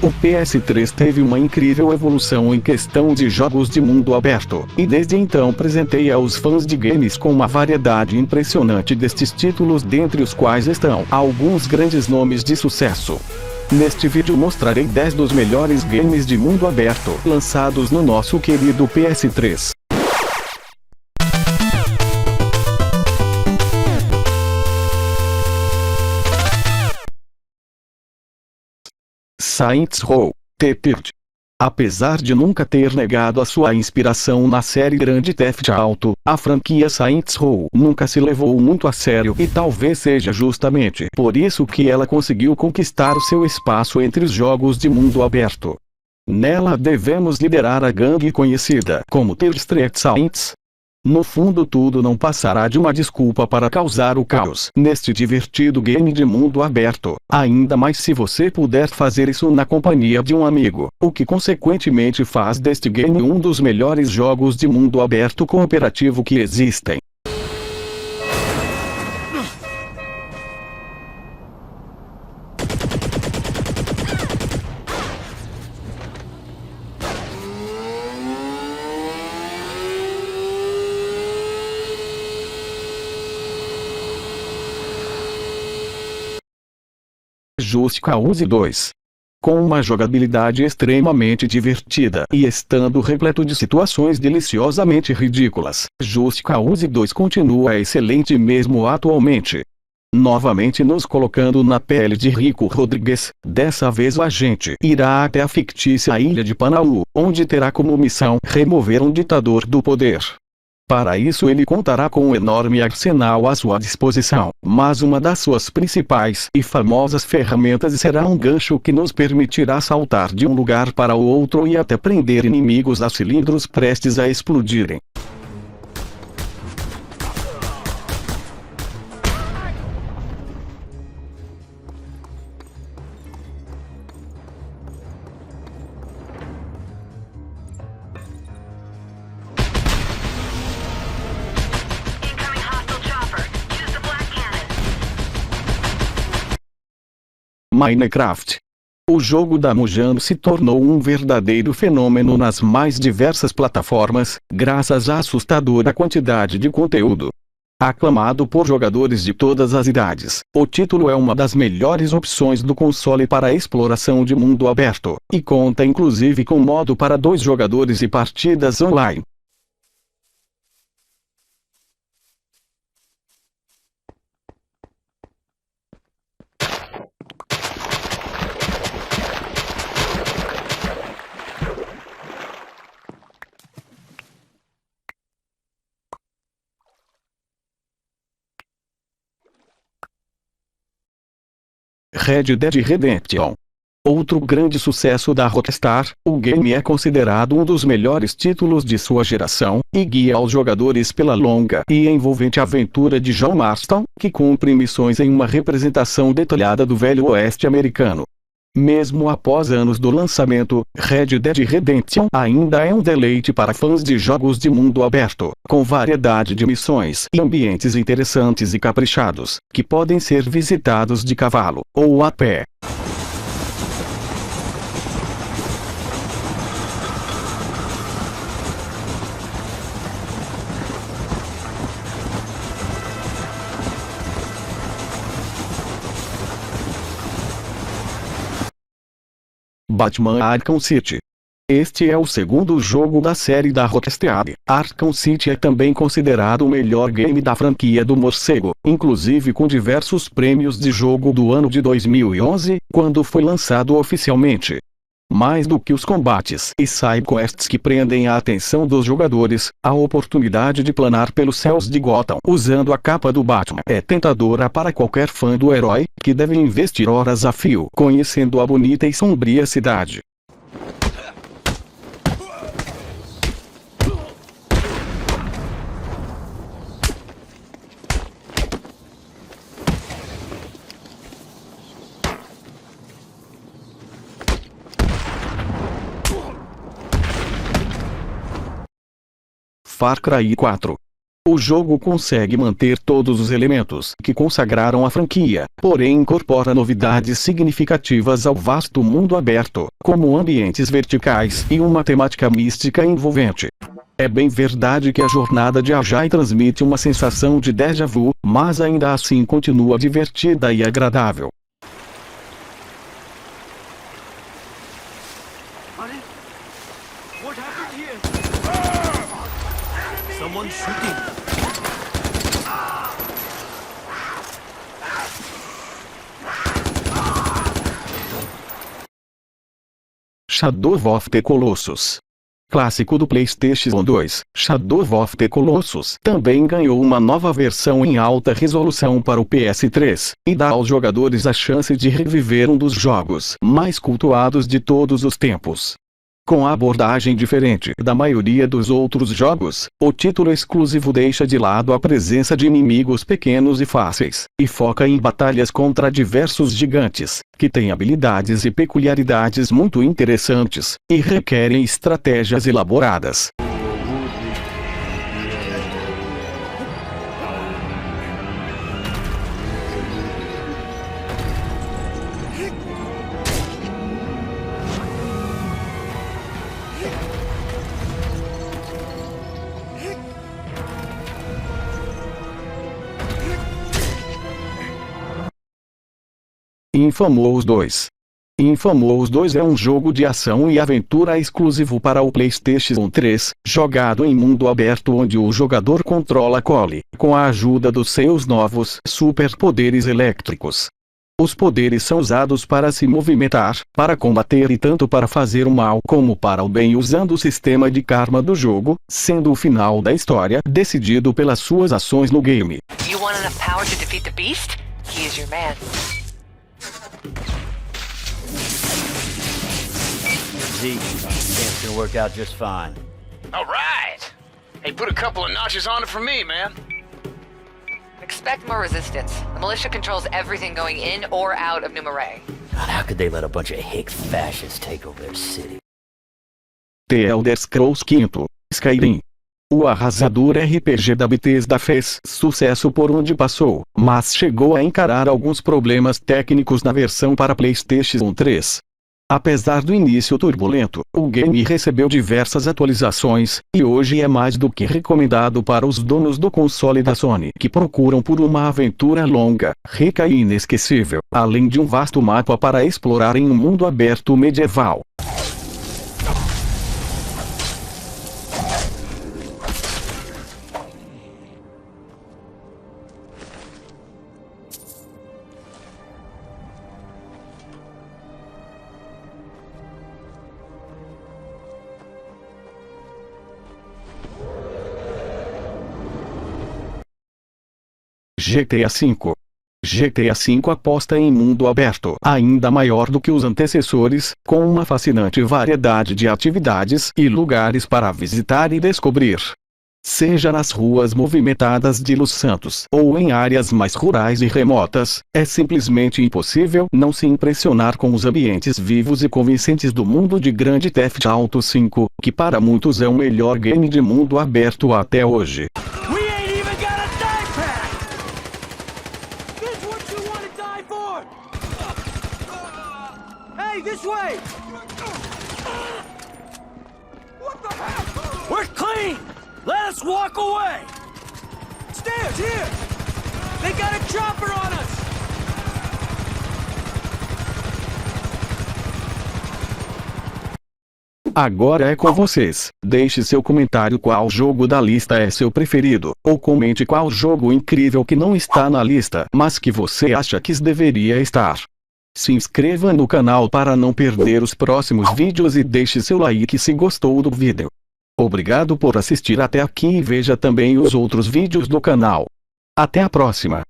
O PS3 teve uma incrível evolução em questão de jogos de mundo aberto, e desde então presenteia os fãs de games com uma variedade impressionante destes títulos, dentre os quais estão alguns grandes nomes de sucesso. Neste vídeo mostrarei 10 dos melhores games de mundo aberto lançados no nosso querido PS3. Saints Row: The Third. Apesar de nunca ter negado a sua inspiração na série Grand Theft Auto, a franquia Saints Row nunca se levou muito a sério, e talvez seja justamente por isso que ela conseguiu conquistar o seu espaço entre os jogos de mundo aberto. Nela devemos liderar a gangue conhecida como The Street Saints. No fundo, tudo não passará de uma desculpa para causar o caos neste divertido game de mundo aberto, ainda mais se você puder fazer isso na companhia de um amigo, o que consequentemente faz deste game um dos melhores jogos de mundo aberto cooperativo que existem. Just Cause 2. Com uma jogabilidade extremamente divertida e estando repleto de situações deliciosamente ridículas, Just Cause 2 continua excelente mesmo atualmente. Novamente nos colocando na pele de Rico Rodrigues, dessa vez o agente irá até a fictícia ilha de Panau, onde terá como missão remover um ditador do poder. Para isso ele contará com um enorme arsenal à sua disposição, mas uma das suas principais e famosas ferramentas será um gancho que nos permitirá saltar de um lugar para o outro e até prender inimigos a cilindros prestes a explodirem. Minecraft. O jogo da Mojang se tornou um verdadeiro fenômeno nas mais diversas plataformas, graças à assustadora quantidade de conteúdo. Aclamado por jogadores de todas as idades, o título é uma das melhores opções do console para a exploração de mundo aberto, e conta inclusive com modo para 2 jogadores e partidas online. Red Dead Redemption. Outro grande sucesso da Rockstar, o game é considerado um dos melhores títulos de sua geração, e guia os jogadores pela longa e envolvente aventura de John Marston, que cumpre missões em uma representação detalhada do velho oeste americano. Mesmo após anos do lançamento, Red Dead Redemption ainda é um deleite para fãs de jogos de mundo aberto, com variedade de missões e ambientes interessantes e caprichados, que podem ser visitados de cavalo ou a pé. Batman Arkham City. Este é o segundo jogo da série da Rockstar. Arkham City é também considerado o melhor game da franquia do morcego, inclusive com diversos prêmios de jogo do ano de 2011, quando foi lançado oficialmente. Mais do que os combates e sidequests que prendem a atenção dos jogadores, a oportunidade de planar pelos céus de Gotham usando a capa do Batman é tentadora para qualquer fã do herói, que deve investir horas a fio conhecendo a bonita e sombria cidade. Far Cry 4. O jogo consegue manter todos os elementos que consagraram a franquia, porém incorpora novidades significativas ao vasto mundo aberto, como ambientes verticais e uma temática mística envolvente. É bem verdade que a jornada de Ajay transmite uma sensação de déjà vu, mas ainda assim continua divertida e agradável. Someone's shooting. Shadow of the Colossus. Clássico do PlayStation 2, Shadow of the Colossus também ganhou uma nova versão em alta resolução para o PS3, e dá aos jogadores a chance de reviver um dos jogos mais cultuados de todos os tempos. Com a abordagem diferente da maioria dos outros jogos, o título exclusivo deixa de lado a presença de inimigos pequenos e fáceis, e foca em batalhas contra diversos gigantes, que têm habilidades e peculiaridades muito interessantes, e requerem estratégias elaboradas. Infamous 2. Infamous 2 é um jogo de ação e aventura exclusivo para o PlayStation 3, jogado em mundo aberto onde o jogador controla Cole, com a ajuda dos seus novos superpoderes elétricos. Os poderes são usados para se movimentar, para combater e tanto para fazer o mal como para o bem usando o sistema de karma do jogo, sendo o final da história decidido pelas suas ações no game. You want enough power to defeat the beast? He is your man. Z, it's gonna work out just fine. All right. Hey, put a couple of notches on it for me, man. Expect more resistance. The militia controls everything going in or out of Numerai. God, how could they let a bunch of hick fascists take over their city? The Elder Scrolls V: Skyrim. O arrasador RPG da Bethesda fez sucesso por onde passou, mas chegou a encarar alguns problemas técnicos na versão para PlayStation 3. Apesar do início turbulento, o game recebeu diversas atualizações, e hoje é mais do que recomendado para os donos do console da Sony que procuram por uma aventura longa, rica e inesquecível, além de um vasto mapa para explorar em um mundo aberto medieval. GTA V. GTA V aposta em mundo aberto ainda maior do que os antecessores, com uma fascinante variedade de atividades e lugares para visitar e descobrir. Seja nas ruas movimentadas de Los Santos ou em áreas mais rurais e remotas, é simplesmente impossível não se impressionar com os ambientes vivos e convincentes do mundo de Grand Theft Auto 5, que para muitos é o melhor game de mundo aberto até hoje. This way! What the heck? We're clean! Let us walk away! Stairs, here! They got a chopper on us! Agora é com vocês. Deixe seu comentário qual jogo da lista é seu preferido, ou comente qual jogo incrível que não está na lista, mas que você acha que deveria estar. Se inscreva no canal para não perder os próximos vídeos e deixe seu like se gostou do vídeo. Obrigado por assistir até aqui e veja também os outros vídeos do canal. Até a próxima!